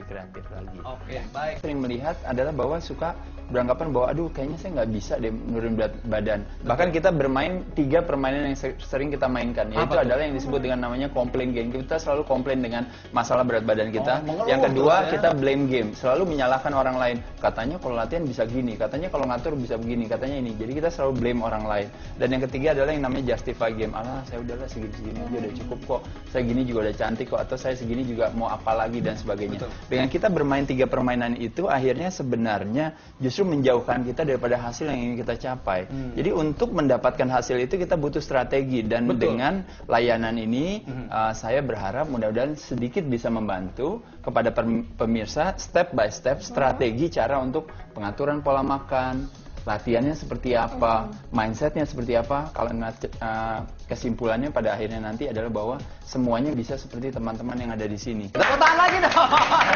kreatif lagi. Oke, baik. Sering melihat adalah bahwa suka beranggapan bahwa aduh kayaknya saya nggak bisa deh menurun berat badan. Bahkan kita bermain 3 permainan yang sering kita mainkan, yaitu adalah yang disebut dengan namanya complain game. Kita selalu komplain dengan masalah berat badan kita. Yang kedua kita blame game, selalu menyalahkan orang lain. Katanya kalau latihan bisa gini, katanya kalau ngatur bisa begini, katanya ini. Jadi kita selalu blame orang lain. Dan yang ketiga adalah yang namanya justify game. Alah saya udahlah segini-segini aja udah cukup kok. Saya gini juga udah cantik kok, atau saya segini juga mau apa lagi dan sebagainya. Dengan kita bermain 3 permainan itu, akhirnya sebenarnya justru menjauhkan kita daripada hasil yang ingin kita capai. Jadi untuk mendapatkan hasil itu kita butuh strategi, dan dengan layanan ini saya berharap mudah-mudahan sedikit bisa membantu kepada pemirsa step by step strategi cara untuk pengaturan pola makan, latihannya seperti apa, mindsetnya seperti apa. Kalau kesimpulannya pada akhirnya nanti adalah bahwa semuanya bisa seperti teman-teman yang ada di sini. Tepuk tangan lagi dong.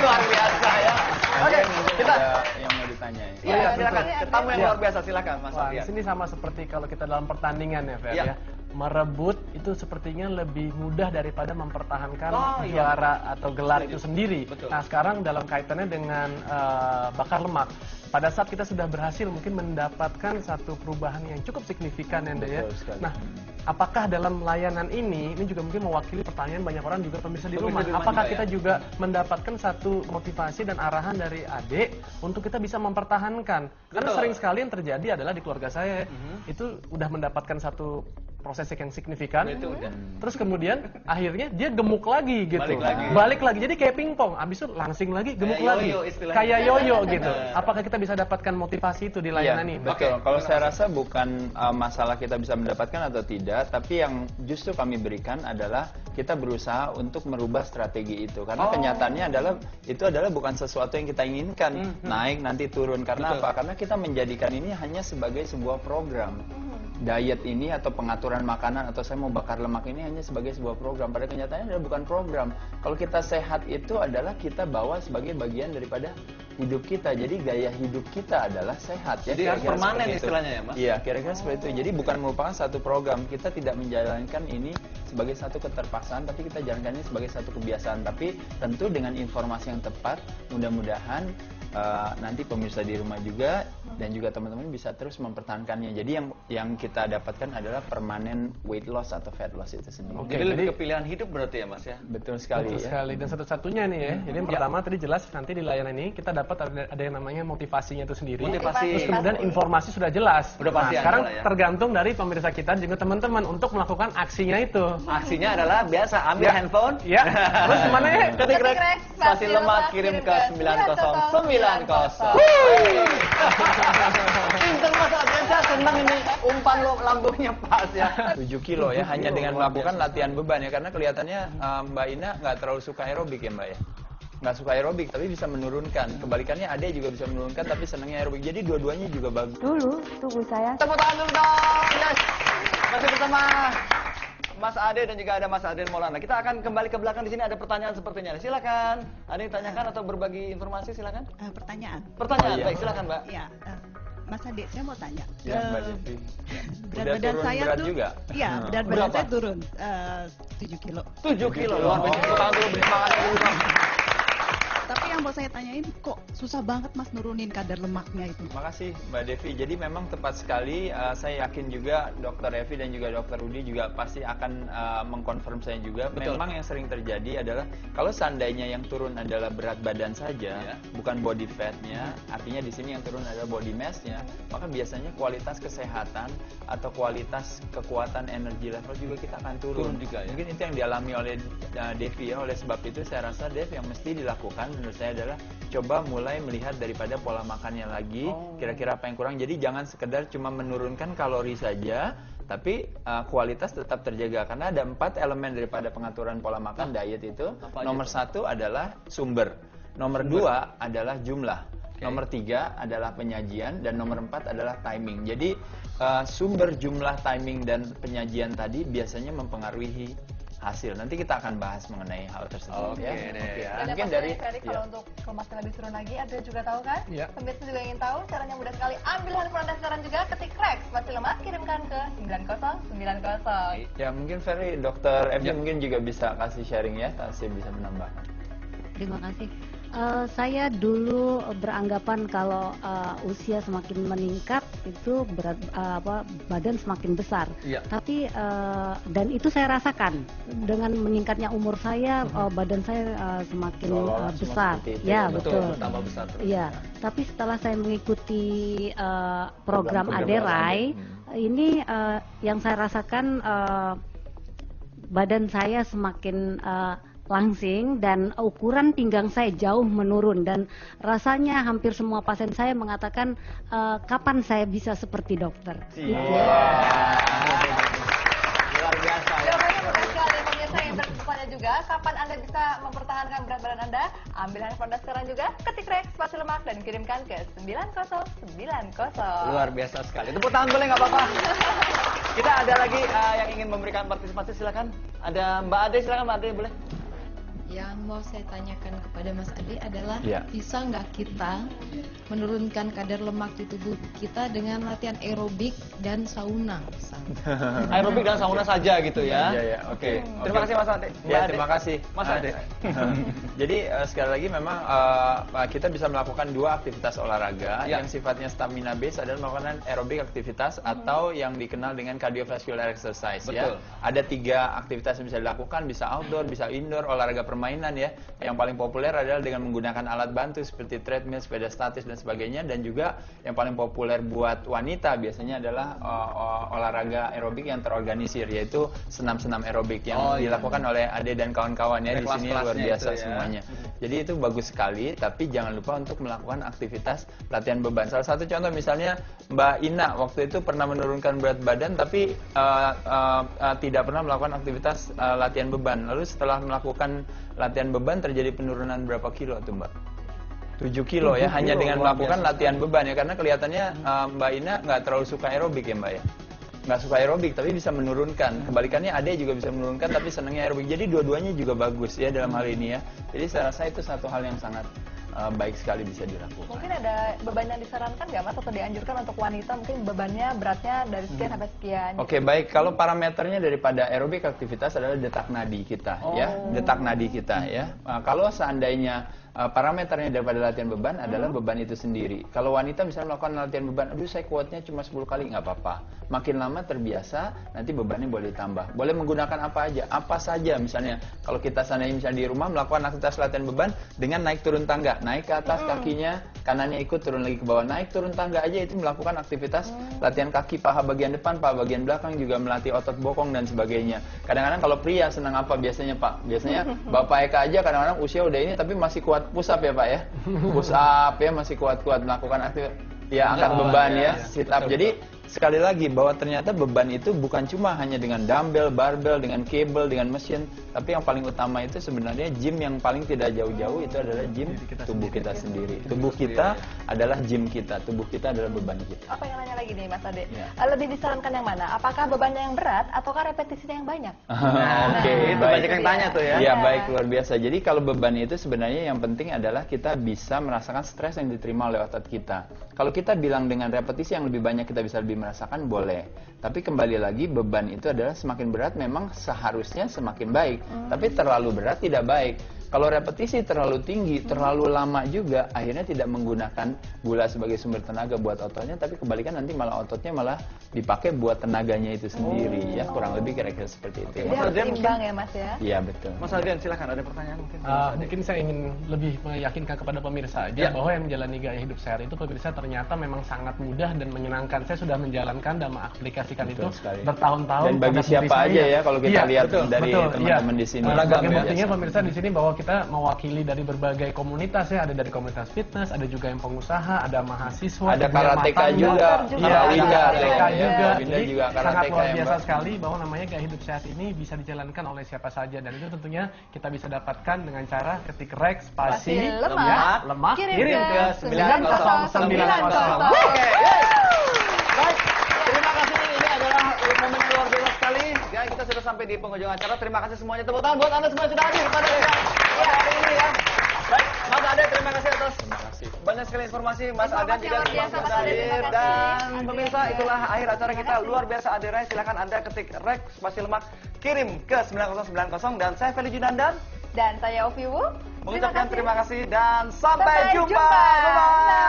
Luar biasa ya. Oke, kita ada yang mau ditanya ya. Iya, silakan. Tamu yang luar biasa, silakan Mas Wah, di Ardian. sini sama seperti kalau kita dalam pertandingan ya, Fer, Iya. ya. Merebut itu sepertinya lebih mudah daripada mempertahankan iya. juara atau gelar itu sendiri. Betul. Nah, sekarang dalam kaitannya dengan bakar lemak, pada saat kita sudah berhasil mungkin mendapatkan satu perubahan yang cukup signifikan ya, Nda, ya. Betul sekali. Nah, apakah dalam layanan ini juga mungkin mewakili pertanyaan banyak orang juga pemirsa di rumah, apakah kita juga mendapatkan satu motivasi dan arahan dari adik untuk kita bisa mempertahankan? Karena sering sekali yang terjadi adalah di keluarga saya itu udah mendapatkan satu proses yang signifikan, terus kemudian akhirnya dia gemuk lagi gitu, balik lagi, jadi kayak pingpong, abis itu langsing lagi, gemuk lagi, kayak yoyo gitu. Apakah kita bisa dapatkan motivasi itu di layanan ini? Betul. Kalau saya rasa bukan masalah kita bisa mendapatkan atau tidak, tapi yang justru kami berikan adalah kita berusaha untuk merubah strategi itu, karena kenyataannya adalah itu adalah bukan sesuatu yang kita inginkan, naik nanti turun. Karena apa? Karena kita menjadikan ini hanya sebagai sebuah program. Diet ini atau pengaturan makanan atau saya mau bakar lemak ini hanya sebagai sebuah program. Pada kenyataannya adalah bukan program. Kalau kita sehat itu adalah kita bawa sebagai bagian daripada hidup kita. Jadi gaya hidup kita adalah sehat. Ya, jadi harus permanen istilahnya ya, Mas? Iya, kira-kira seperti itu. Jadi bukan merupakan satu program. Kita tidak menjalankan ini sebagai satu keterpaksaan, tapi kita jalankan ini sebagai satu kebiasaan. Tapi tentu dengan informasi yang tepat, mudah-mudahan nanti pemirsa di rumah juga dan juga teman-teman bisa terus mempertahankannya. Jadi yang kita dapatkan adalah permanen weight loss atau fat loss itu sendiri. Oke, jadi lebih ke pilihan hidup berarti ya, Mas ya? Betul sekali. Betul sekali. Dan satu-satunya nih ya. Jadi yang pertama tadi jelas nanti di layanan ini kita dapat ada yang namanya motivasinya itu sendiri. Motivasi. Terus kemudian informasi sudah jelas. Udah pasti sekarang ada lah ya. tergantung dari pemirsa kita dan juga teman-teman untuk melakukan aksinya itu. Aksinya adalah biasa ambil handphone. Ya. Terus gimana ya? Ketik rek spasi lemak kirim ke 9090. Pinter Mas Adrian, saya senang ini umpan lo lambungnya pas ya. 7 kilo ya, hanya dengan melakukan latihan beban ya. Karena kelihatannya Mbak Ina nggak terlalu suka aerobik ya Mbak ya. Nggak suka aerobik tapi bisa menurunkan. Kebalikannya Ade juga bisa menurunkan tapi senangnya aerobik. Jadi dua-duanya juga bagus. Dulu tubuh saya Tepuk tangan dulu dong. Yes. Masih bersama Mas Ade dan juga ada Mas Adrian Maulana. Kita akan kembali ke belakang, di sini ada pertanyaan sepertinya. Silakan. Ada yang tanyakan atau berbagi informasi, silakan. Pertanyaan. Pertanyaan, iya. baik silakan Mbak. Ya, Mas Ade, saya mau tanya. Ya Mbak Devi. Berat Udah badan turun saya berat tuh, juga? iya, berat badan Berapa? saya turun 7 kilo. 7 kilo, luar biasa. Tepuk tangan dulu, beri semangat dulu. Tapi yang mau saya tanyain, kok susah banget Mas nurunin kadar lemaknya itu? Makasih Mbak Devi. Jadi memang tepat sekali. Saya yakin juga Dr. Evi dan juga Dr. Rudi juga pasti akan mengkonfirm saya juga. Betul. Memang yang sering terjadi adalah kalau seandainya yang turun adalah berat badan saja, bukan body fatnya, artinya di sini yang turun adalah body massnya, maka biasanya kualitas kesehatan atau kualitas kekuatan energi level juga kita akan turun. Juga, ya? Mungkin itu yang dialami oleh Devi ya. Oleh sebab itu saya rasa Dev yang mesti dilakukan menurut saya adalah coba mulai melihat daripada pola makannya lagi, kira-kira apa yang kurang. Jadi jangan sekedar cuma menurunkan kalori saja, tapi kualitas tetap terjaga. Karena ada 4 elemen daripada pengaturan pola makan diet itu. Nomor 1 adalah sumber, nomor 2 adalah jumlah, nomor 3 adalah penyajian, dan nomor 4 adalah timing. Jadi sumber, jumlah, timing, dan penyajian tadi biasanya mempengaruhi hasil. Nanti kita akan bahas mengenai hal tersebut. Oke, ya. deh. Dan Mungkin yang dari pasti, Ferry, kalau untuk kemasnya lebih turun lagi, ada juga tahu kan? Iya. Pemirsa juga ingin tahu, caranya mudah sekali. Ambil handphone Anda sekarang juga, ketik Rex, spasi lemak, kirimkan ke 9090. Ya mungkin Ferry, Dr. Evi mungkin juga bisa kasih sharing ya, kasih bisa menambahkan. terima kasih. Saya dulu beranggapan kalau usia semakin meningkat itu badan semakin besar. Iya. Tapi dan itu saya rasakan dengan meningkatnya umur saya, badan saya semakin Seolah-olah besar. seperti itu Ya, ya, betul. Bertambah besar terus. Iya. Tapi setelah saya mengikuti program Program Aderai, ini yang saya rasakan badan saya semakin langsing dan ukuran pinggang saya jauh menurun, dan rasanya hampir semua pasien saya mengatakan kapan saya bisa seperti dokter. Luar biasa ya. Jawabannya mudah sekali pemirsa yang bertanya juga, kapan Anda bisa mempertahankan berat badan Anda? Ambil handphone Anda sekarang juga, ketik Rex spasi lemak dan kirimkan ke 9090. Luar biasa sekali. Tepuk tangan boleh nggak apa-apa? Kita ada lagi yang ingin memberikan partisipasi, silakan. Ada Mbak Ade, silakan Mbak Ade, boleh. Yang mau saya tanyakan kepada Mas Ade adalah Ya. bisa nggak kita menurunkan kadar lemak di tubuh kita dengan latihan aerobik dan sauna misalnya? Aerobik dan sauna saja gitu ya. Iya, iya, oke. Terima kasih Mas Ade. Mbak Ya, Ade. terima kasih. Mas Ade. Jadi sekali lagi memang kita bisa melakukan dua aktivitas olahraga. Ya. Yang sifatnya stamina base adalah melakukan aerobik aktivitas atau yang dikenal dengan cardiovascular exercise. Betul. Ya. Ada 3 aktivitas yang bisa dilakukan, bisa outdoor, bisa indoor, olahraga permainan ya. Yang paling populer adalah dengan menggunakan alat bantu seperti treadmill, sepeda statis dan sebagainya. Dan juga yang paling populer buat wanita biasanya adalah olahraga aerobik yang terorganisir, yaitu senam-senam aerobik yang dilakukan oleh Ade dan kawan-kawan ya. Ada Di sini luar kelas-kelasnya biasa itu ya. semuanya. Jadi itu bagus sekali, tapi jangan lupa untuk melakukan aktivitas latihan beban. Salah satu contoh misalnya Mbak Ina waktu itu pernah menurunkan berat badan, tapi tidak pernah melakukan aktivitas latihan beban. Lalu setelah melakukan latihan beban terjadi penurunan berapa kilo tuh Mbak? 7 kilo ya, hanya dengan melakukan latihan beban ya. Karena kelihatannya Mbak Ina nggak terlalu suka aerobik ya Mbak ya? Nggak suka aerobik tapi bisa menurunkan. Kebalikannya Ade juga bisa menurunkan tapi senangnya aerobik. Jadi dua-duanya juga bagus ya dalam hal ini ya. Jadi saya rasa itu satu hal yang sangat baik sekali bisa dilakukan. Mungkin ada beban yang disarankan nggak Mas atau dianjurkan untuk wanita, mungkin bebannya beratnya dari sekian sampai sekian. Oke, baik. Kalau parameternya daripada aerobik aktivitas adalah detak nadi kita ya, detak nadi kita ya. Kalau seandainya parameternya daripada latihan beban adalah beban itu sendiri. Kalau wanita misalnya melakukan latihan beban, aduh saya kuatnya cuma 10 kali, nggak apa-apa. Makin lama terbiasa, nanti bebannya boleh ditambah. Boleh menggunakan apa aja, apa saja. Misalnya kalau kita seandainya misalnya di rumah melakukan aktivitas latihan beban dengan naik turun tangga, naik ke atas kakinya, kanannya ikut turun lagi ke bawah, naik turun tangga aja itu melakukan aktivitas latihan kaki, paha bagian depan, paha bagian belakang, juga melatih otot bokong dan sebagainya. Kadang-kadang kalau pria senang apa biasanya Pak? Biasanya Bapak Eka aja kadang-kadang usia udah ini tapi masih kuat push up ya Pak ya, push up ya, masih kuat-kuat melakukan aktivitas ya, angkat beban ya, sit up. Jadi sekali lagi bahwa ternyata beban itu bukan cuma hanya dengan dumbbell, barbell, dengan cable, dengan mesin, tapi yang paling utama itu sebenarnya gym yang paling tidak jauh-jauh itu adalah gym tubuh kita sendiri. Tubuh kita adalah gym kita, tubuh kita adalah beban kita. Apa yang nanya lagi nih Mas Ade? Ya. Lebih disarankan yang mana? Apakah bebannya yang berat ataukah repetisinya yang banyak? Oke, Itu baik. banyak yang tanya tuh ya. Iya, baik, luar biasa. Jadi kalau beban itu sebenarnya yang penting adalah kita bisa merasakan stres yang diterima oleh otot kita. Kalau kita bilang dengan repetisi yang lebih banyak kita bisa lebih merasakan, boleh. Tapi kembali lagi beban itu adalah semakin berat memang seharusnya semakin baik. Tapi terlalu berat tidak baik. Kalau repetisi terlalu tinggi, terlalu lama juga, akhirnya tidak menggunakan gula sebagai sumber tenaga buat ototnya, tapi kebalikan nanti malah ototnya malah dipakai buat tenaganya itu sendiri. Ya, kurang lebih kira-kira seperti itu. Jadi Ya. harus imbang ya Mas ya? Iya, betul. Mas Adrian silakan, ada pertanyaan mungkin. Mungkin saya ingin lebih meyakinkan kepada pemirsa aja bahwa yang menjalani gaya hidup sehat itu pemirsa ternyata memang sangat mudah dan menyenangkan. Saya sudah menjalankan dan mengaplikasikan Betul itu sekali. bertahun-tahun. Dan bagi pada diri siapa saya. aja ya kalau kita Iya, lihat betul, dari betul, teman-teman iya. di sini. Beragam Luar buktinya biasa. pemirsa di sini bahwa kita mewakili dari berbagai komunitas ya, ada dari komunitas fitness, ada juga yang pengusaha, ada mahasiswa, Ada ibu yang karateka matang, juga, iya, Kak Winda, karateka ya, juga. Winda Jadi juga sangat karateka luar ya, biasa Mbak. sekali bahwa namanya gaya hidup sehat ini bisa dijalankan oleh siapa saja, dan itu tentunya kita bisa dapatkan dengan cara ketik Rex spasi lemak kirim ke 9090. Oke, yes. Baik, terima kasih. Ini adalah momen yang luar biasa sekali. Ya, kita sudah sampai di penghujung acara. Terima kasih semuanya. Tepuk tangan buat Anda semua yang sudah hadir pada hari ini ya. Baik, Mas Ade, terima kasih atas banyak sekali informasi. Mas Ade Informasi juga luar biasa, Mas Ade, hadir. terima kasih. Dan Ade, pemirsa, ya. itulah akhir acara kita luar biasa Aderai. Silakan Anda ketik Rex spasi lemak, kirim ke 9090, dan saya Feli Junandan. Dan saya Ovi Wu. mengucapkan terima kasih dan sampai Sampai jumpa. jumpa. Bye-bye.